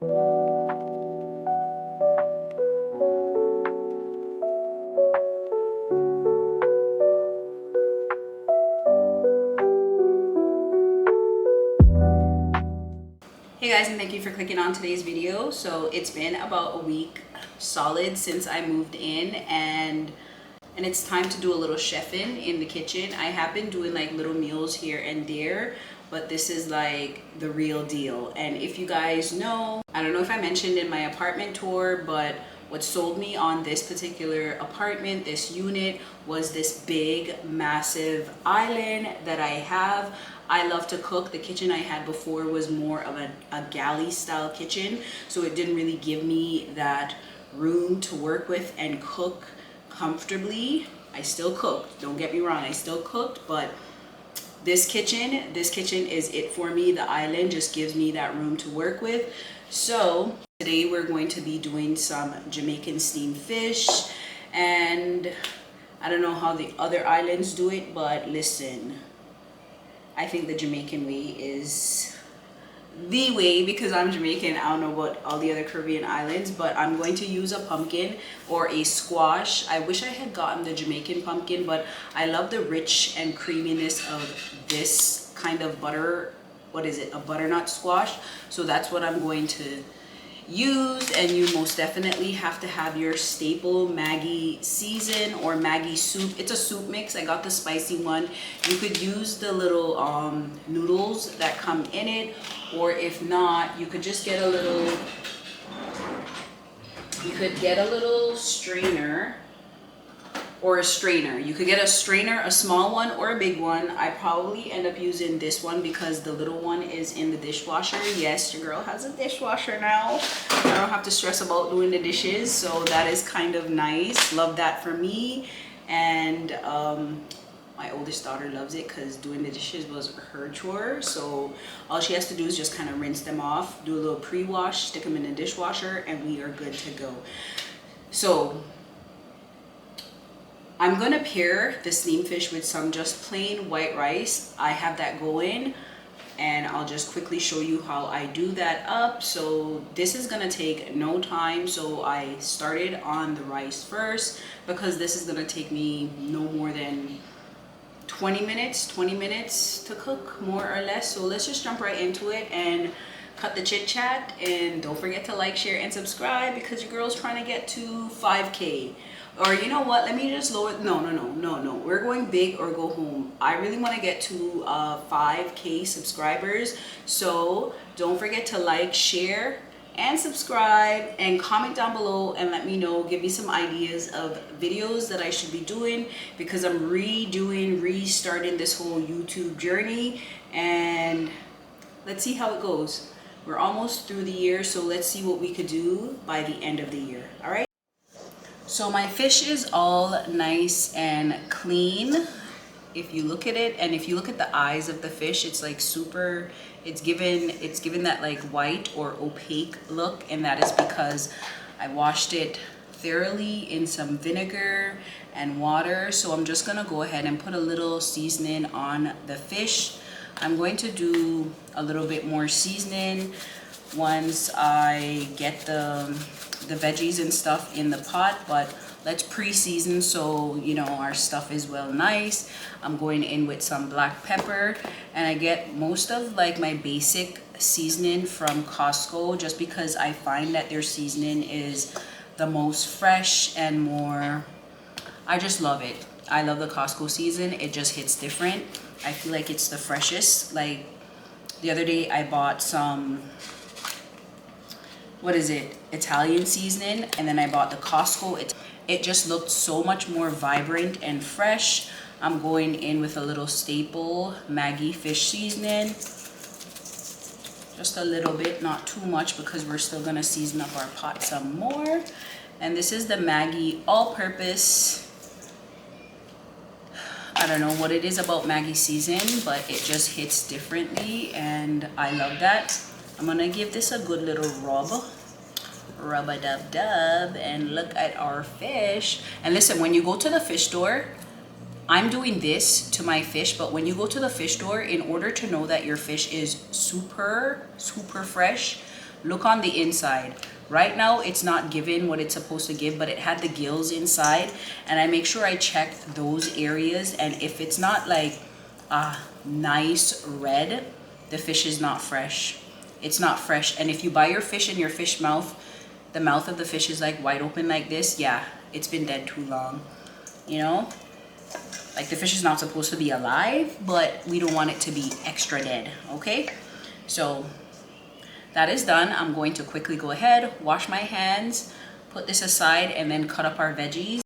Hey guys, and thank you for clicking on today's video. So it's been about a week solid since I moved in, and it's time to do a little chefing in the kitchen. I have been doing like little meals here and there, but this is like the real deal. And if you guys know, I don't know if I mentioned in my apartment tour, but what sold me on this particular apartment, this unit, was this big massive island that I have. I love to cook. The kitchen I had before was more of a galley style kitchen, so it didn't really give me that room to work with and cook comfortably. I still cooked, don't get me wrong, I still cooked, but this kitchen is it for me. The island just gives me that room to work with. So today we're going to be doing some Jamaican steamed fish, and I don't know how the other islands do it, but listen, I think the Jamaican way is the way, because I'm Jamaican. I don't know about all the other Caribbean islands, but I'm going to use a pumpkin or a squash. I wish I had gotten the Jamaican pumpkin, but I love the rich and creaminess of this kind of butter. What is it? A butternut squash. So that's what I'm going to use. And you most definitely have to have your staple Maggi season or Maggi soup. It's a soup mix. I got the spicy one. You could use the little noodles that come in it, or if not, you could just get a little, strainer or a strainer. You could get a strainer, a small one or a big one. I probably end up using this one because the little one is in the dishwasher. Yes, your girl has a dishwasher now. I don't have to stress about doing the dishes, so that is kind of nice. Love that for me. And my oldest daughter loves it because doing the dishes was her chore. So all she has to do is just kind of rinse them off, do a little pre-wash, stick them in the dishwasher, and we are good to go. So I'm gonna pair the steamed fish with some just plain white rice. I have that going, and I'll just quickly show you how I do that up. So this is gonna take no time. So I started on the rice first because this is gonna take me no more than 20 minutes to cook, more or less. So let's just jump right into it and cut the chit chat. And don't forget to like, share, and subscribe, because your girl's trying to get to 5K. Or you know what, let me just lower, no, we're going big or go home. I really want to get to 5K subscribers. So don't forget to like, share, and subscribe, and comment down below and let me know, give me some ideas of videos that I should be doing, because I'm restarting this whole YouTube journey, and let's see how it goes. We're almost through the year, so let's see what we could do by the end of the year. All right. So my fish is all nice and clean. If you look at it, and if you look at the eyes of the fish, it's like super, it's given that like white or opaque look, and that is because I washed it thoroughly in some vinegar and water. So I'm just gonna go ahead and put a little seasoning on the fish. I'm going to do a little bit more seasoning once I get the veggies and stuff in the pot, but let's pre-season so you know our stuff is well nice. I'm going in with some black pepper, and I get most of like my basic seasoning from Costco, just because I find that their seasoning is the most fresh and more, I just love it. I love the Costco season. It just hits different. I feel like it's the freshest. Like the other day I bought some, what is it, Italian seasoning, and then I bought the Costco. It just looked so much more vibrant and fresh. I'm going in with a little staple Maggi fish seasoning, just a little bit, not too much, because we're still gonna season up our pot some more. And this is the Maggi all-purpose. I don't know what it is about Maggi season, but it just hits differently, and I love that. I'm gonna give this a good little rub-a-dub-dub, and look at our fish. And listen, when you go to the fish store, I'm doing this to my fish, but when you go to the fish store, in order to know that your fish is super fresh, look on the inside. Right now it's not giving what it's supposed to give, but it had the gills inside, and I make sure I check those areas, and if it's not like a nice red, the fish is not fresh. It's not fresh. And if you buy your fish in your fish mouth, the mouth of the fish is like wide open like this, yeah, it's been dead too long, you know. Like the fish is not supposed to be alive, but we don't want it to be extra dead. Okay, so that is done. I'm going to quickly go ahead, wash my hands, put this aside, and then cut up our veggies.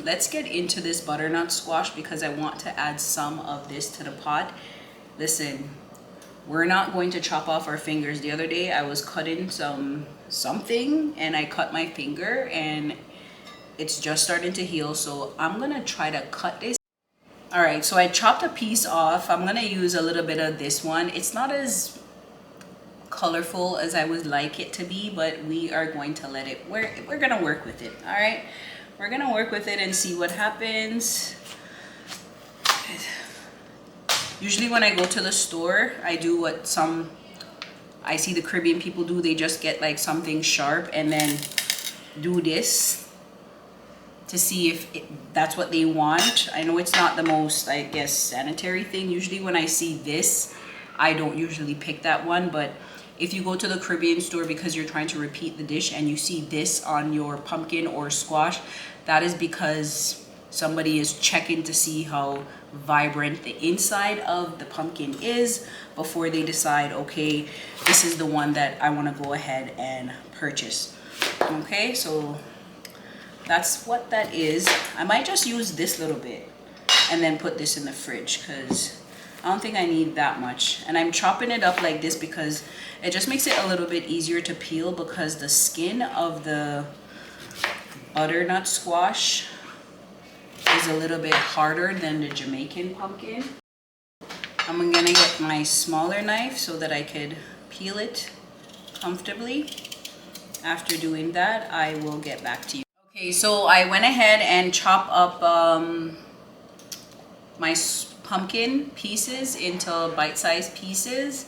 Let's get into this butternut squash because I want to add some of this to the pot. Listen, we're not going to chop off our fingers. The other day I was cutting something and I cut my finger and it's just starting to heal, so I'm gonna try to cut this. All right, so I chopped a piece off. I'm gonna use a little bit of this one. It's not as colorful as I would like it to be, but we are going to let it, we're gonna work with it. All right, we're gonna work with it and see what happens. Usually when I go to the store, I do what I see the Caribbean people do. They just get like something sharp and then do this to see if that's what they want. I know it's not the most, I guess, sanitary thing. Usually when I see this, I don't usually pick that one, but if you go to the Caribbean store because you're trying to repeat the dish and you see this on your pumpkin or squash, that is because somebody is checking to see how vibrant the inside of the pumpkin is before they decide, okay, this is the one that I want to go ahead and purchase. Okay, so that's what that is. I might just use this little bit and then put this in the fridge because I don't think I need that much. And I'm chopping it up like this because it just makes it a little bit easier to peel because the skin of the butternut squash is a little bit harder than the Jamaican pumpkin. I'm gonna get my smaller knife so that I could peel it comfortably. After doing that, I will get back to you. Okay, so I went ahead and chopped up my pumpkin pieces into bite-sized pieces,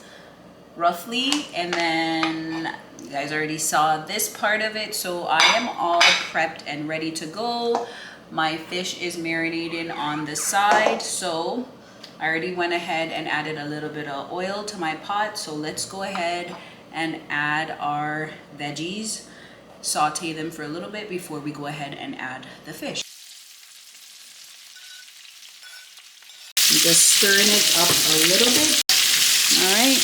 roughly, and then you guys already saw this part of it, so I am all prepped and ready to go. My fish is marinating on the side, so I already went ahead and added a little bit of oil to my pot. So let's go ahead and add our veggies, saute them for a little bit before we go ahead and add the fish. I'm just stirring it up a little bit. All right,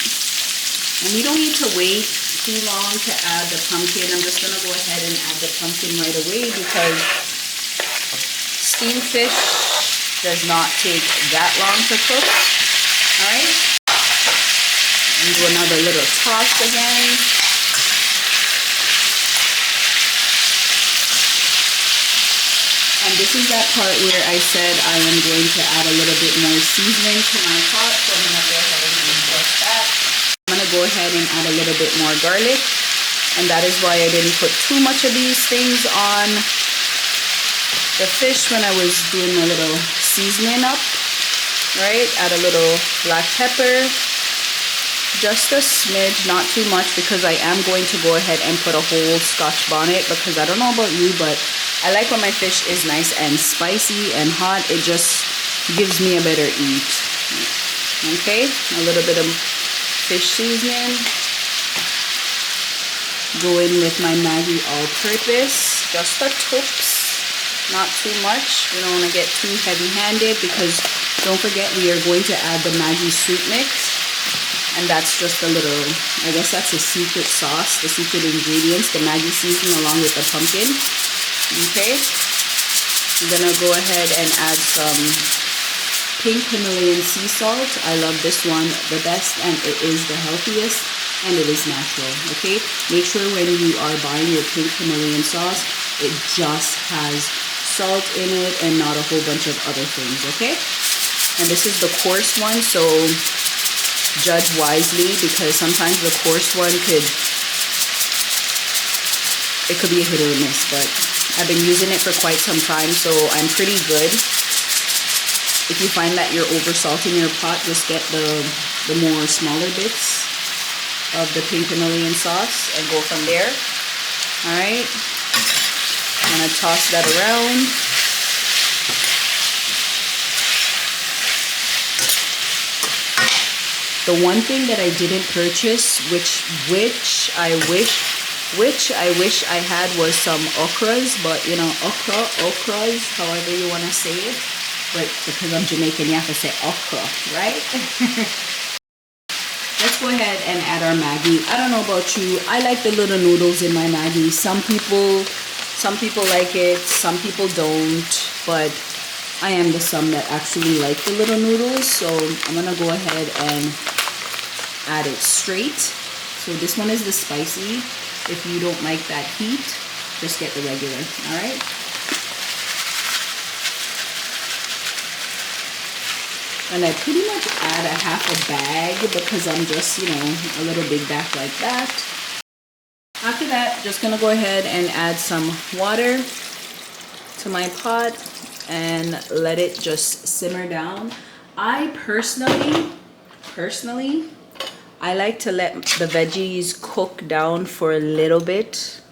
and we don't need to wait too long to add the pumpkin. I'm just gonna go ahead and add the pumpkin right away because steamed fish does not take that long to cook. All right, and do another little toss again. And this is that part where I said I am going to add a little bit more seasoning to my pot, so I'm gonna go ahead and adjust that. I'm gonna go ahead and add a little bit more garlic, and that is why I didn't put too much of these things on the fish when I was doing a little seasoning up, right? Add a little black pepper, just a smidge, not too much, because I am going to go ahead and put a whole Scotch bonnet, because I don't know about you, but I like when my fish is nice and spicy and hot. It just gives me a better eat. Okay, a little bit of fish seasoning. Go in with my Maggi all-purpose, just the tops, not too much. We don't want to get too heavy-handed because don't forget we are going to add the Maggi soup mix. And that's just a little, I guess that's a secret sauce, the secret ingredients, the Maggi seasoning along with the pumpkin. Okay, I'm gonna go ahead and add some pink Himalayan sea salt. I love this one the best, and it is the healthiest, and it is natural. Okay, make sure when you are buying your pink Himalayan sauce, it just has salt in it and not a whole bunch of other things. Okay, And this is the coarse one, so judge wisely, because sometimes the coarse one could be a hit or miss. But I've been using it for quite some time, so I'm pretty good. If you find that you're over salting your pot, just get the more smaller bits of the pink Himalayan sauce and go from there. All right, I'm gonna toss that around. The one thing that I didn't purchase, which I wish I had, was some okras. But you know, okras, however you want to say it. But because I'm Jamaican, you have to say okra, right? Let's go ahead and add our Maggi. I don't know about you. I like the little noodles in my Maggi. Some people like it, some people don't. But I am the some that actually like the little noodles. So I'm gonna go ahead and add it straight. So this one is the spicy. If you don't like that heat, just get the regular. All right. And I pretty much add a half a bag because I'm just, you know, a little big batch like that. After that, just gonna go ahead and add some water to my pot and let it just simmer down. I personally, I like to let the veggies cook down for a little bit,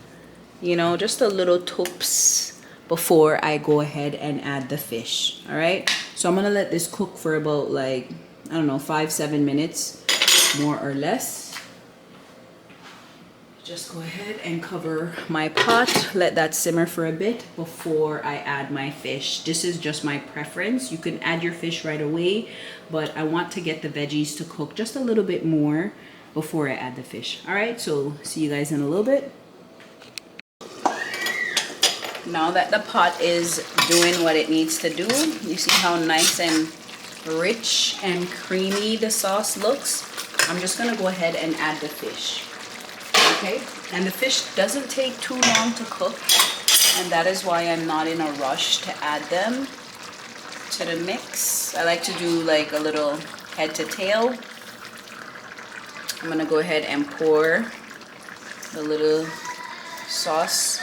you know, just a little tops before I go ahead and add the fish. All right, so I'm gonna let this cook for about, like, I don't know, 5-7 minutes, more or less. Just go ahead and cover my pot, let that simmer for a bit before I add my fish. This is just my preference. You can add your fish right away, but I want to get the veggies to cook just a little bit more before I add the fish. All right, so see you guys in a little bit. Now that the pot is doing what it needs to do, you see how nice and rich and creamy the sauce looks? I'm just gonna go ahead and add the fish. Okay, and the fish doesn't take too long to cook, and that is why I'm not in a rush to add them to the mix. I like to do like a little head to tail. I'm gonna go ahead and pour the little sauce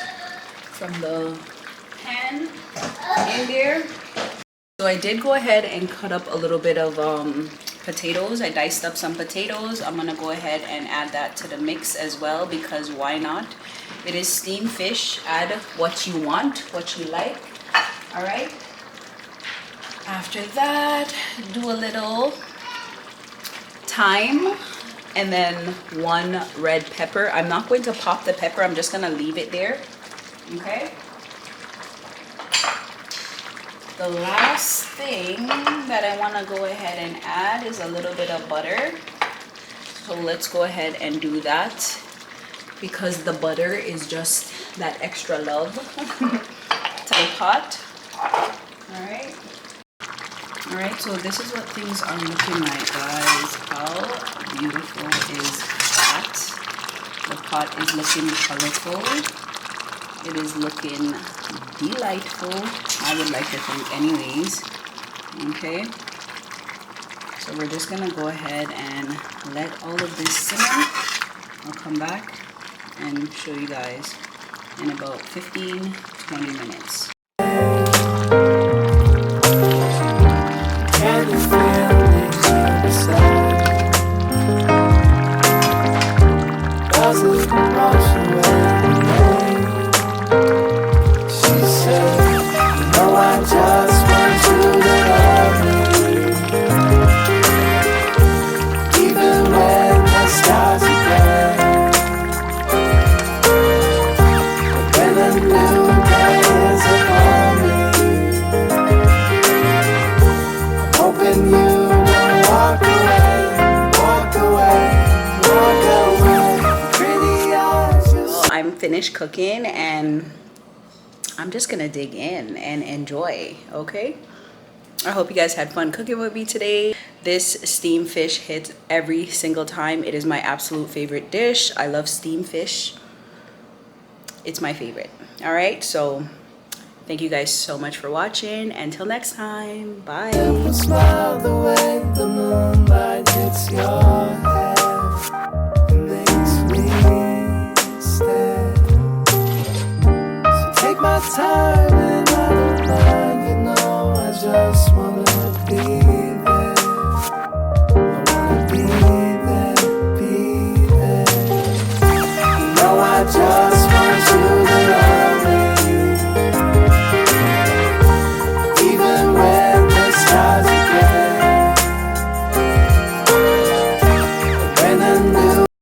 from the pan in there. So I did go ahead and cut up a little bit of potatoes. I diced up some potatoes. I'm gonna go ahead and add that to the mix as well, because why not? It is steamed fish. Add what you want, what you like. All right. After that, do a little thyme and then 1 red pepper. I'm not going to pop the pepper. I'm just gonna leave it there. Okay. The last thing that I want to go ahead and add is a little bit of butter. So let's go ahead and do that, because the butter is just that extra love to the pot. Alright. Alright, so this is what things are looking like, guys. How beautiful is that? The pot is looking colorful. It is looking delightful, I would like to think anyways. Okay, so we're just gonna go ahead and let all of this simmer. I'll come back and show you guys in about 15-20 minutes. Can you feel me inside? Does it wash away? Finished cooking and I'm just gonna dig in and enjoy. Okay, I hope you guys had fun cooking with me today. This steamed fish hits every single time. It is my absolute favorite dish. I love steamed fish. It's my favorite. All right, so Thank you guys so much for watching. Until next time, bye. Smile the way the moonlight hits your